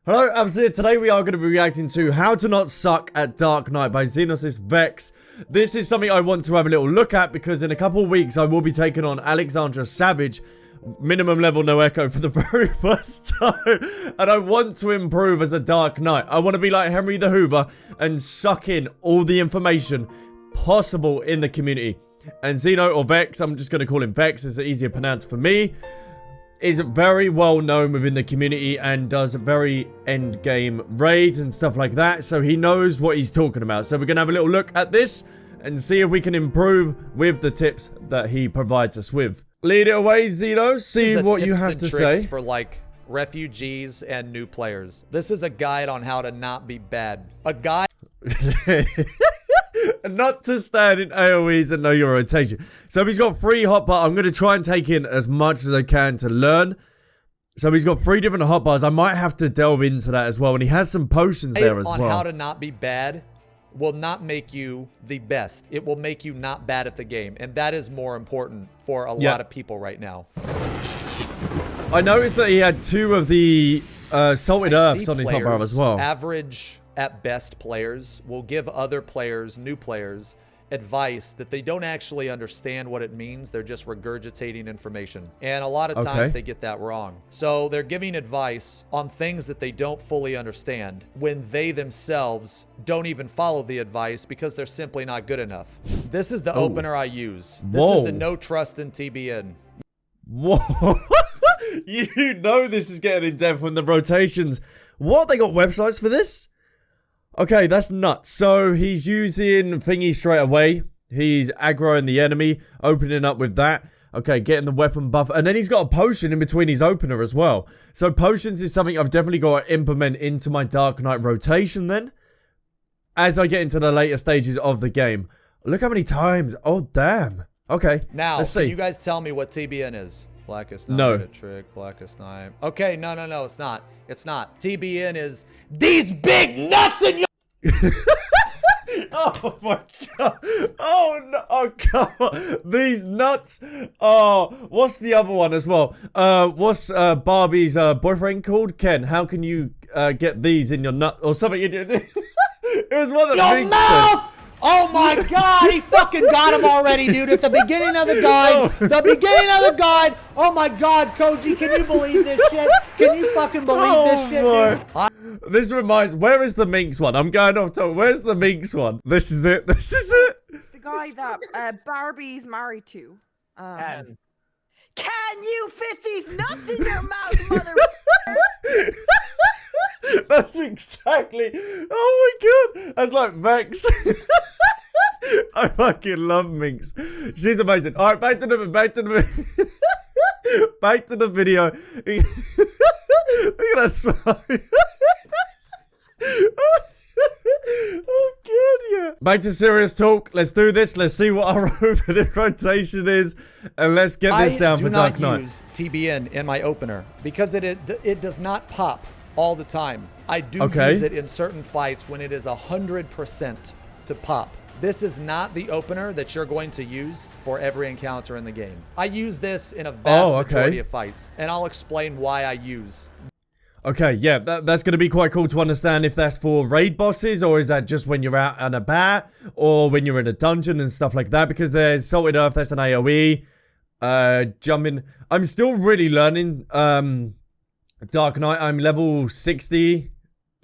Hello, Abs here. Today we are going to be reacting to How to Not Suck at Dark Knight by Xenosys Vex. This is something I want to have a little look at because in a couple of weeks I will be taking on Alexandra Savage, minimum level no echo for the very first time, and I want to improve as a Dark Knight. I want to be like Henry the Hoover and suck in all the information possible in the community. And Xeno, or Vex, I'm just going to call him Vex, it's easier pronounced for me, is very well known within the community and does very end game raids and stuff like that, so he knows what he's talking about. So we're gonna have a little look at this and see if we can improve with the tips that he provides us with. Lead it away, Xeno. See what you have to say for like refugees and new players. This is a guide on how to not be bad. A guide. Not to stand in AoEs and know your rotation. So he's got 3 hotbars. I'm going to try and take in as much as I can to learn. So he's got 3 different hotbars. I might have to delve into that as well. And he has some potions there as well. On how to not be bad will not make you the best. It will make you not bad at the game. And that is more important for a lot of people right now. I noticed that he had 2 of the salted earths on his hotbar as well. Average at best players will give other players, new players, advice that they don't actually understand what it means. They're just regurgitating information. And a lot of times they get that wrong. So they're giving advice on things that they don't fully understand when they themselves don't even follow the advice because they're simply not good enough. This is the opener I use. This is the no trust in TBN. Whoa. You know this is getting in depth when the rotations. What? They got websites for this? Okay, that's nuts. So he's using thingy straight away. He's aggroing the enemy, opening up with that. Okay, getting the weapon buff. And then he's got a potion in between his opener as well. So potions is something I've definitely got to implement into my Dark Knight rotation then, as I get into the later stages of the game. Look how many times. Oh, damn. Okay, now, let's see. Can you guys tell me what TBN is? Blackest Night, no. Trick, Blackest Night. Okay, no, it's not. It's not. TBN is these big nuts in your... Oh my god. Oh no. Oh god. These nuts. Oh, what's the other one as well? What's Barbie's boyfriend called? Ken, how can you get these in your nut or something? It was one of the big mouth! Oh my god, he fucking got him already, dude. At the beginning of the guide. Oh my god, Koji, can you believe this shit? Can you fucking believe this shit, dude? This reminds, where is the Minx one? I'm going off top. Where's the Minx one? This is it. This is it. The guy that Barbie's married to. Can you fit these nuts in your mouth, mother? That's exactly. Oh my god. That's like Vex. I fucking love Minx. She's amazing. All right, back to the video. Look at that slide. Oh god, yeah. Back to serious talk. Let's do this. Let's see what our opening rotation is, and let's get this down for Dark Knight. I do not use TBN in my opener because it does not pop all the time. I do use it in certain fights when it is 100% to pop. This is not the opener that you're going to use for every encounter in the game. I use this in a vast majority of fights, and I'll explain why I use. Okay, yeah, that's going to be quite cool to understand if that's for raid bosses, or is that just when you're out and about, or when you're in a dungeon and stuff like that, because there's Salted Earth, that's an AoE, jumping. I'm still really learning, Dark Knight. I'm level 60,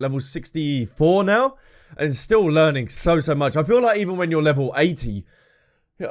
level 64 now, and still learning so much. I feel like even when you're level 80,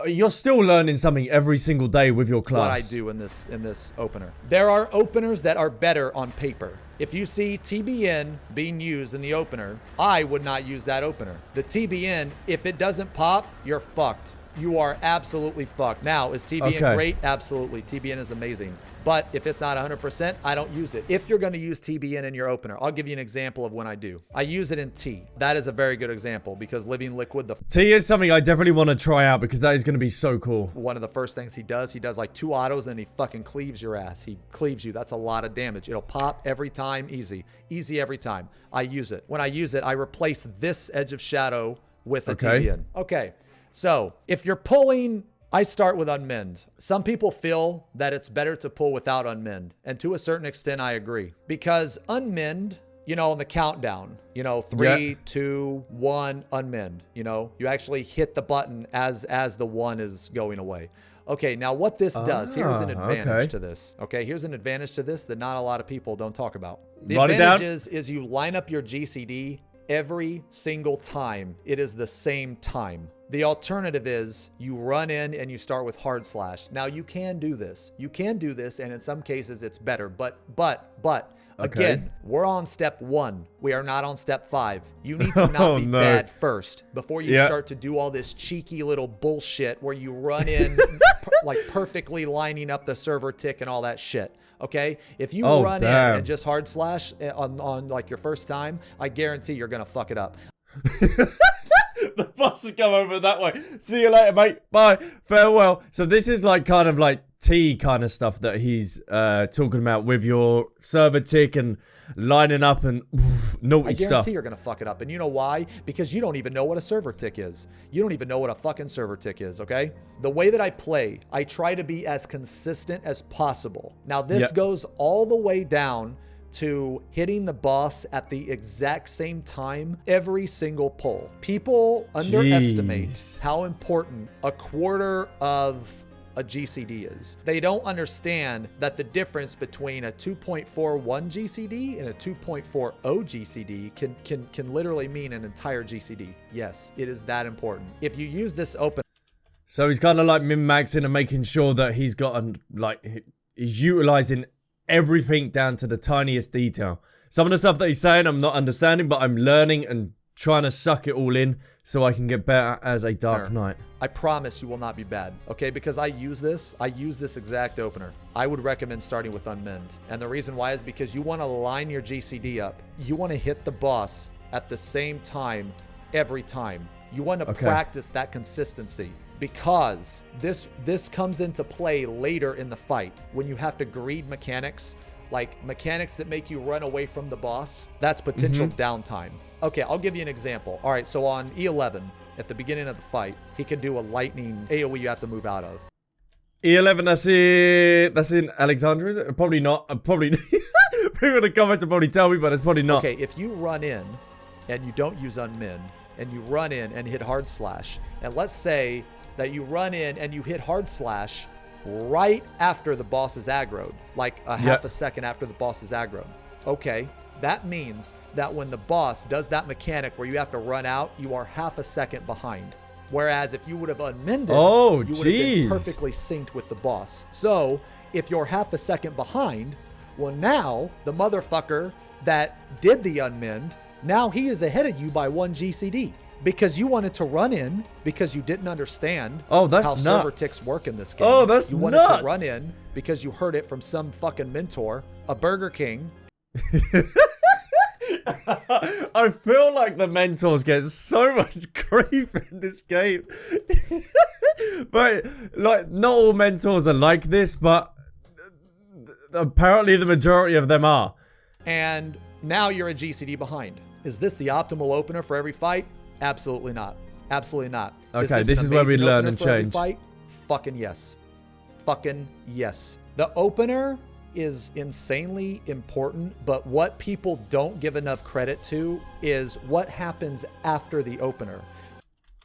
you're still learning something every single day with your class. What I do in this opener. There are openers that are better on paper. If you see TBN being used in the opener, I would not use that opener. The TBN, if it doesn't pop, you're fucked. You are absolutely fucked. Now, is TBN great? Absolutely. TBN is amazing. But if it's not 100%, I don't use it. If you're going to use TBN in your opener, I'll give you an example of when I do. I use it in T. That is a very good example because Living Liquid, T is something I definitely want to try out because that is going to be so cool. One of the first things he does like 2 autos and he fucking cleaves your ass. He cleaves you. That's a lot of damage. It'll pop every time. Easy. Easy every time. I use it. When I use it, I replace this Edge of Shadow with a TBN. Okay. So if you're pulling I start with unmend. Some people feel that it's better to pull without unmend, and to a certain extent I agree, because unmend you know, on the countdown, you know, 3, 2, 1, unmend, you know, you actually hit the button as the 1 is going away. Okay, now what this does, here's an advantage to this. Okay, here's an advantage to this that not a lot of people don't talk about. The advantage is you line up your GCD every single time. It is the same time. The alternative is you run in and you start with hard slash. Now you can do this. You can do this, and in some cases it's better, but again, we're on step 1. We are not on step 5. You need to not be bad first before you start to do all this cheeky little bullshit where you run in like perfectly lining up the server tick and all that shit. Okay? If you run in and just hard slash on like your first time, I guarantee you're going to fuck it up. The boss will come over that way. See you later, mate. Bye. Farewell. So this is like kind of like T kind of stuff that he's talking about with your server tick and lining up and naughty stuff. I guarantee you're going to fuck it up. And you know why? Because you don't even know what a server tick is. You don't even know what a fucking server tick is, okay? The way that I play, I try to be as consistent as possible. Now, this goes all the way down to hitting the boss at the exact same time every single pull. People underestimate how important a quarter of a GCD is. They don't understand that the difference between a 2.41 GCD and a 2.40 GCD can literally mean an entire GCD. Yes, it is that important. If you use this open, so he's kind of like min-maxing and making sure that he's got he's utilizing everything down to the tiniest detail. Some of the stuff that he's saying I'm not understanding, but I'm learning and trying to suck it all in so I can get better as a Dark Knight. I promise you will not be bad, okay? Because I use this exact opener. I would recommend starting with Unmend. And the reason why is because you want to line your GCD up. You want to hit the boss at the same time every time. You want to practice that consistency. Because this comes into play later in the fight when you have to greed mechanics, like mechanics that make you run away from the boss. That's potential downtime. Okay, I'll give you an example. All right, so on E11, at the beginning of the fight, he can do a lightning AoE you have to move out of. E11, that's in Alexandria, is it? Probably not. Probably people in the comments will probably tell me, but it's probably not. Okay, if you run in and you don't use Unmend, and you run in and hit hard slash, and let's say that you run in and you hit hard slash right after the boss is aggroed, like a half a second after the boss is aggroed. Okay, that means that when the boss does that mechanic where you have to run out, you are half a second behind. Whereas if you would have unmended, you would have been perfectly synced with the boss. So if you're half a second behind, well now the motherfucker that did the unmend, now he is ahead of you by 1 GCD. Because you wanted to run in because you didn't understand how server ticks work in this game. Oh, that's nuts. You wanted to run in because you heard it from some fucking mentor, a Burger King. I feel like the mentors get so much grief in this game. But, like, not all mentors are like this, but apparently the majority of them are. And now you're a GCD behind. Is this the optimal opener for every fight? Absolutely not. Absolutely not. Okay, this is where we learn and change. Fight? Fucking yes. Fucking yes. The opener is insanely important, but what people don't give enough credit to is what happens after the opener.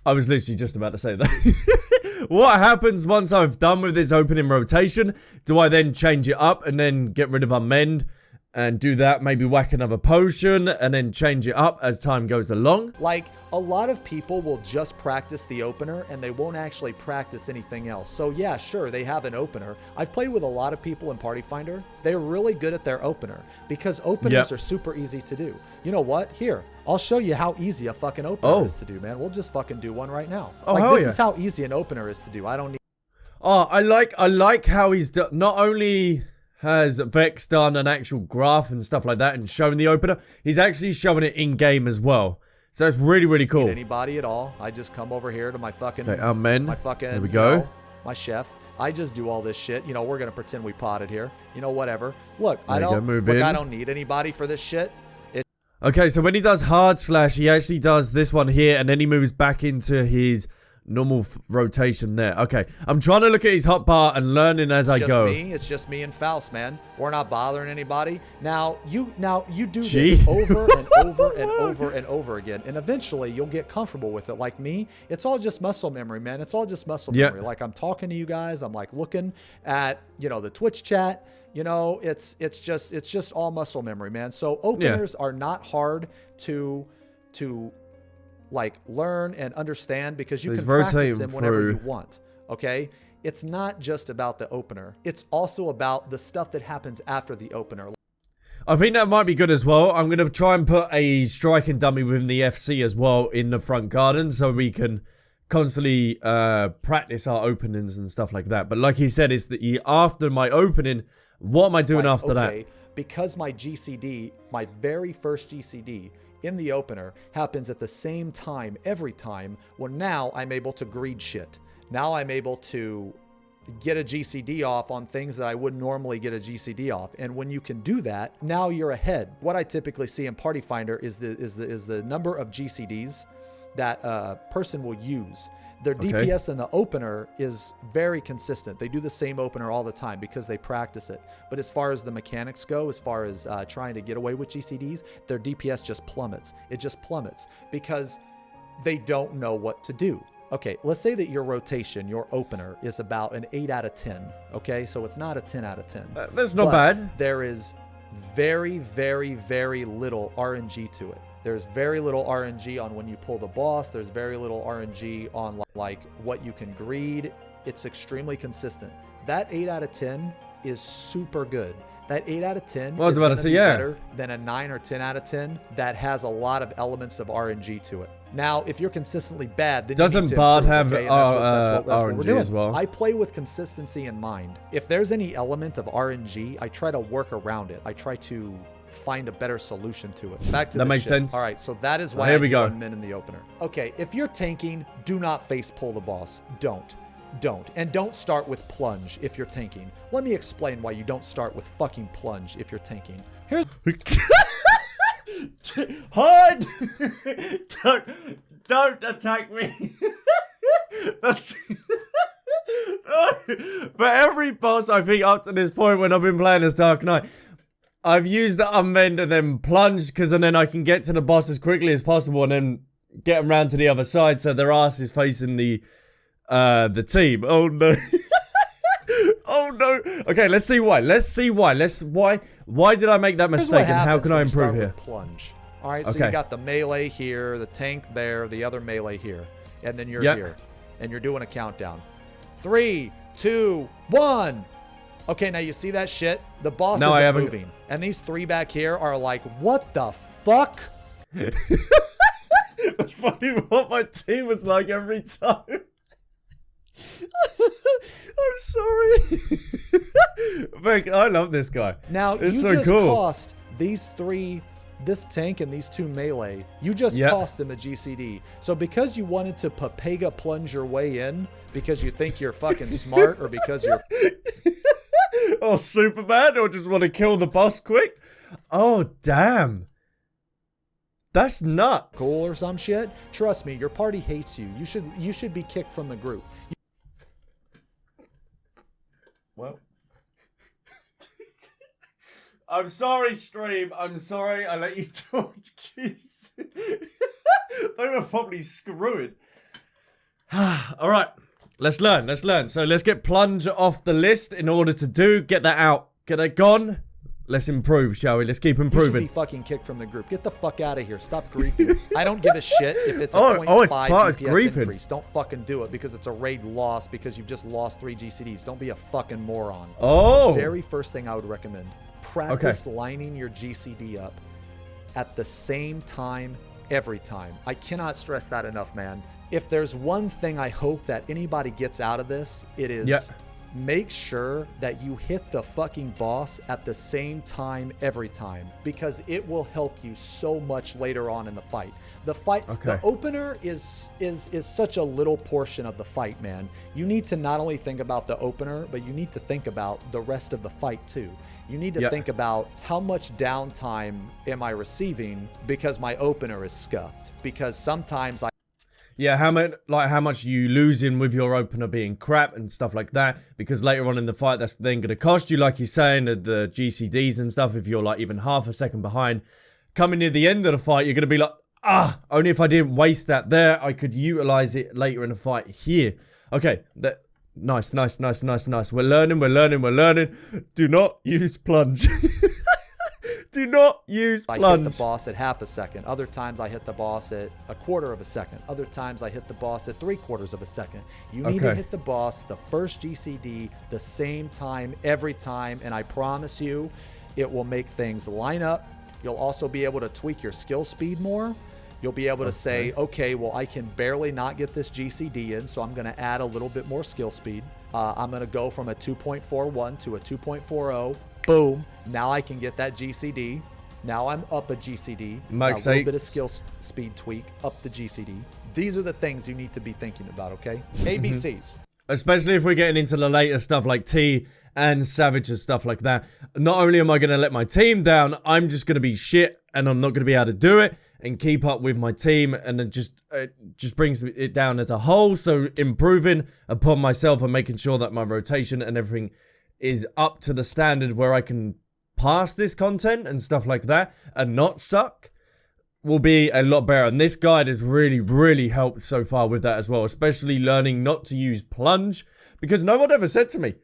I was literally just about to say that. What happens once I've done with this opening rotation? Do I then change it up and then get rid of Unmend? And do that, maybe whack another potion, and then change it up as time goes along? Like, a lot of people will just practice the opener, and they won't actually practice anything else. So yeah, sure, they have an opener. I've played with a lot of people in Party Finder. They're really good at their opener, because openers are super easy to do. You know what? Here, I'll show you how easy a fucking opener is to do, man. We'll just fucking do one right now. Oh, like, this is how easy an opener is to do. I don't need... Oh, I like how he's done... Not only... has Vex done an actual graph and stuff like that and shown the opener, he's actually showing it in-game as well. So it's really, really cool. Anybody at all. I just come over here to my fucking... Okay, Unmend. My fucking... There we go. You know, my chef. I just do all this shit. You know, we're going to pretend we potted here. You know, whatever. Look, I don't need anybody for this shit. Okay, so when he does hard slash, he actually does this one here, and then he moves back into his normal rotation there. Okay, I'm trying to look at his hotbar and learning as I go. It's just me and Faust, man. We're not bothering anybody. Now you do Gee. this over and over and over and over again, and eventually you'll get comfortable with it. Like me, it's all just muscle memory, man. It's all just muscle Yeah. memory. Like I'm talking to you guys, I'm like looking at the Twitch chat. It's just all muscle memory, man. So openers are not hard to like learn and understand because you So can he's practice rotating them whenever you through. want. Okay. It's not just about the opener. It's also about the stuff that happens after the opener. I think that might be good as well. I'm going to try and put a striking dummy within the FC as well in the front garden so we can constantly practice our openings and stuff like that. But like he said, it's the after my opening, what am I doing Like, after that? okay, because my GCD, my very first GCD in the opener happens at the same time every time. Well, now I'm able to greed shit. Now I'm able to get a GCD off on things that I wouldn't normally get a GCD off. And when you can do that, now you're ahead. What I typically see in Party Finder is the number of GCDs that a person will use. Their DPS in the opener is very consistent. They do the same opener all the time because they practice it. But as far as the mechanics go, as far as trying to get away with GCDs, their DPS just plummets. It just plummets because they don't know what to do. Okay, let's say that your rotation, your opener, is about an 8 out of 10. Okay, so it's not a 10 out of 10. That's not But bad. there is very, very, very little RNG to it. There's very little RNG on when you pull the boss. There's very little RNG on like what you can greed. It's extremely consistent. That 8 out of 10 is super good. That 8 out of 10 Well, I was is about to gonna say, be yeah. better than a 9 or 10 out of 10 that has a lot of elements of RNG to it. Now, if you're consistently bad, then Doesn't you need to Bard improve, have okay? And that's what we're RNG doing. as well? I play with consistency in mind. If there's any element of RNG, I try to work around it. I try to find a better solution to it. Back to That this makes shit. sense. All right, so that is why Here I we do go. unmin in the opener. Okay, if you're tanking, do not face pull the boss. Don't. And don't start with plunge if you're tanking. Let me explain why you don't start with fucking plunge if you're tanking. Here's Hide! don't attack me. That's for every boss I think up to this point when I've been playing as Dark Knight, I've used the unmend and then plunge because then I can get to the boss as quickly as possible and then get them round to the other side so their ass is facing the team. Oh no. Oh no. Okay, let's see why. Why did I make that Here's what mistake and how happens can when I you start improve here? with plunge. All right, so Okay. you got the melee here, the tank there, the other melee here, and then you're Yep. here, and you're doing a countdown. 3, 2, 1. Okay, now you see that shit? The boss No, I isn't haven't- moving, and these 3 back here are like, what the fuck? That's funny what my team was like every time. I'm sorry. Vic, I love this guy. Now It's you so just cool. cost these 3, this tank and these 2 melee. You just Yep. cost them a GCD. So because you wanted to Papega plunge your way in, because you think you're fucking smart, or because you're Or Superman, or just want to kill the boss quick. Oh, damn. That's nuts. cool or some shit, trust me, your party hates you. You should be kicked from the group. Well. I'm sorry, stream. I'm sorry I let you talk. Jeez. They were probably screwing. Alright. Let's learn. So let's get plunge off the list in order to get that out. Get that gone. Let's improve, shall we? Let's keep You should improving. be fucking kicked from the group. Get the fuck out of here. Stop griefing. I don't give a shit if it's a Oh, 0.5 it's part of DPS griefing. increase. Don't fucking do it because it's a raid loss because you've just lost 3 GCDs. Don't be a fucking moron. Oh. Very first thing I would recommend. Practice lining your GCD up at the same time every time. I cannot stress that enough, man. If there's one thing I hope that anybody gets out of this, it is Yeah. make sure that you hit the fucking boss at the same time every time, because it will help you so much later on in the fight. The fight, Okay. the opener is such a little portion of the fight, man. You need to not only think about the opener, but you need to think about the rest of the fight too. You need to Yeah. think about how much downtime am I receiving because my opener is scuffed. Because sometimes Yeah, how much you losing with your opener being crap and stuff like that, because later on in the fight that's then going to cost you, like you're saying, the GCDs and stuff. If you're like even half a second behind, coming near the end of the fight, you're going to be like, only if I didn't waste that there, I could utilize it later in the fight here. Okay, nice. We're learning. Do not use plunge. Do not use plunge. I hit the boss at half a second. Other times I hit the boss at a quarter of a second. Other times I hit the boss at 3/4 of a second. You need to hit the boss the first GCD the same time every time, and I promise you it will make things line up. You'll also be able to tweak your skill speed more. You'll be able to say, okay, well, I can barely not get this GCD in, so I'm going to add a little bit more skill speed. I'm going to go from a 2.41 to a 2.40. Boom. Now I can get that GCD. Now I'm up a GCD. A little bit of skill speed tweak, up the GCD. These are the things you need to be thinking about, okay? ABCs. Especially if we're getting into the later stuff like T and Savage and stuff like that. Not only am I going to let my team down, I'm just going to be shit and I'm not going to be able to do it and keep up with my team, and it just brings it down as a whole. So improving upon myself and making sure that my rotation and everything is up to the standard where I can pass this content and stuff like that and not suck will be a lot better. And this guide has really helped so far with that as well, especially learning not to use plunge, because no one ever said to me,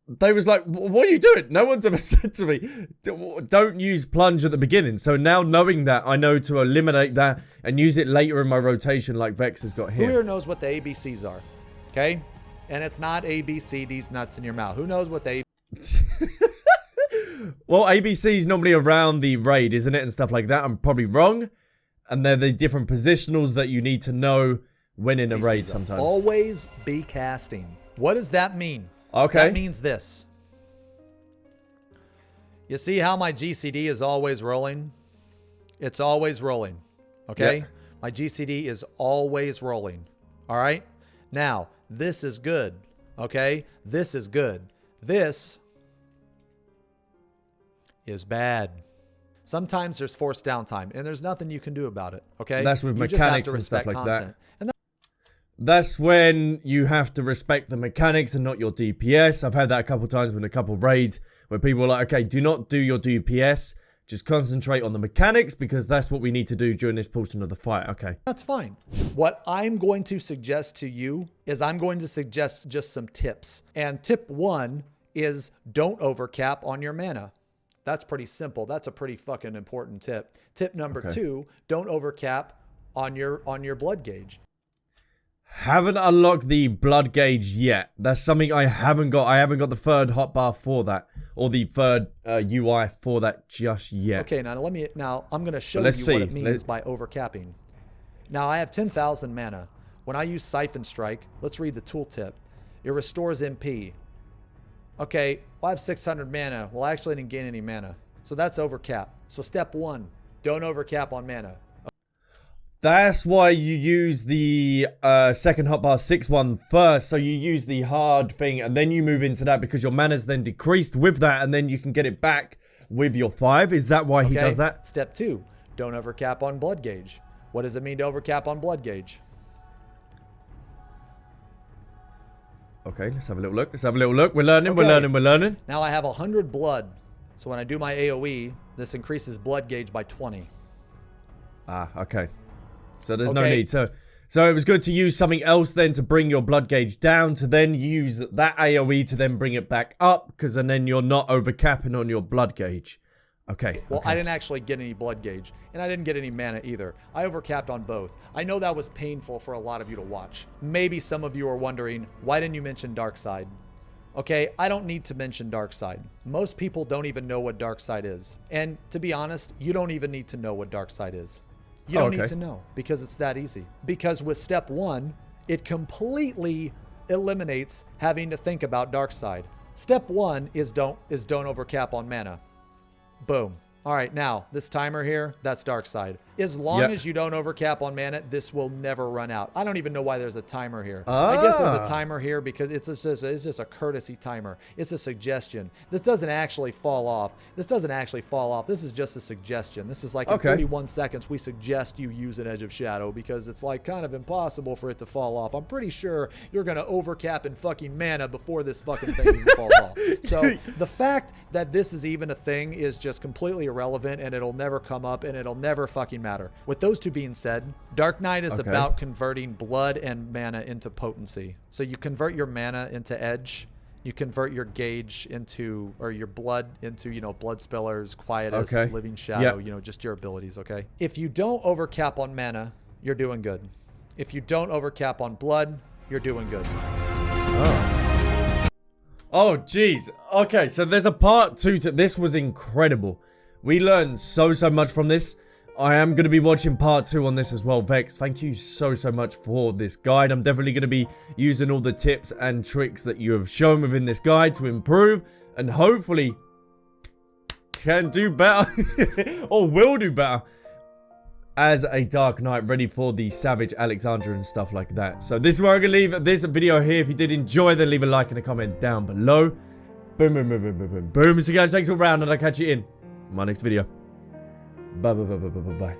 they was like, what are you doing? No one's ever said to me, don't use plunge at the beginning. So now knowing that, I know to eliminate that and use it later in my rotation like Vex has got here. Who here knows what the ABCs are? Okay? And it's not ABCD's nuts in your mouth. Who knows what they... Well, ABC is normally around the raid, isn't it? And stuff like that. I'm probably wrong. And they're the different positionals that you need to know when in a raid sometimes. Always be casting. What does that mean? Okay. That means this. You see how my GCD is always rolling? It's always rolling. Okay? Yep. My GCD is always rolling. All right? Now, this is good. Okay? This is good. This is bad. Sometimes there's forced downtime, and there's nothing you can do about it. Okay? That's with you just have mechanics to and stuff respect like content. that. That's when you have to respect the mechanics and not your DPS. I've had that a couple times with a couple raids where people are like, okay, do not do your DPS. Just concentrate on the mechanics because that's what we need to do during this portion of the fight. Okay. That's fine. What I'm going to suggest to you is I'm going to suggest just some tips. And tip 1 is don't overcap on your mana. That's pretty simple. That's a pretty fucking important tip. Tip number 2, don't overcap on your blood gauge. Haven't unlocked the blood gauge yet. That's something I haven't got. I haven't got the third hotbar for that, or the third UI for that just yet. Okay, now I'm going to show you what it means by overcapping. Now I have 10,000 mana. When I use Siphon Strike, let's read the tooltip. It restores MP. Okay, well, I have 600 mana. Well, I actually didn't gain any mana. So that's overcap. So step 1, don't overcap on mana. That's why you use the second hotbar 6-1 first. So you use the hard thing and then you move into that because your mana's then decreased with that and then you can get it back with your 5. Is that why he does that? Step 2, don't overcap on blood gauge. What does it mean to overcap on blood gauge? Okay, let's have a little look. We're learning. Now I have 100 blood. So when I do my AoE, this increases blood gauge by 20. Ah, okay. So there's no need. So it was good to use something else then to bring your blood gauge down, to then use that AoE to then bring it back up, because then you're not overcapping on your blood gauge. Okay. Well, I didn't actually get any blood gauge, and I didn't get any mana either. I overcapped on both. I know that was painful for a lot of you to watch. Maybe some of you are wondering, why didn't you mention Darkside? Okay, I don't need to mention Darkside. Most people don't even know what Darkside is. And to be honest, you don't even need to know what Darkside is. You don't need to know, because it's that easy. Because with step 1, it completely eliminates having to think about Darkside. Step 1 is don't overcap on mana. Boom. All right, now, this timer here, that's dark side. As long Yep. as you don't overcap on mana, this will never run out. I don't even know why there's a timer here. I guess there's a timer here because it's just a courtesy timer. It's a suggestion. This doesn't actually fall off. This is just a suggestion. This is like in 41 seconds, we suggest you use an Edge of Shadow because it's like kind of impossible for it to fall off. I'm pretty sure you're going to overcap in fucking mana before this fucking thing even falls off. So the fact that this is even a thing is just completely irrelevant, and it'll never come up, and it'll never fucking matter. With those two being said, Dark Knight is about converting blood and mana into potency. So you convert your mana into edge, you convert your gauge into, or your blood into, you know, Blood Spillers, Quietus, Living Shadow, you know, just your abilities, okay? If you don't overcap on mana, you're doing good. If you don't overcap on blood, you're doing good. Oh, jeez. Okay, so there's a part 2 to this. Was incredible. We learned so much from this. I am going to be watching part 2 on this as well, Vex. Thank you so much for this guide. I'm definitely going to be using all the tips and tricks that you have shown within this guide to improve and hopefully can do better or will do better as a Dark Knight ready for the Savage Alexandra and stuff like that. So this is where I'm going to leave this video here. If you did enjoy, then leave a like and a comment down below. Boom, boom, boom, boom, boom, boom, boom. So guys, thanks all round, and I'll catch you in my next video. Bye.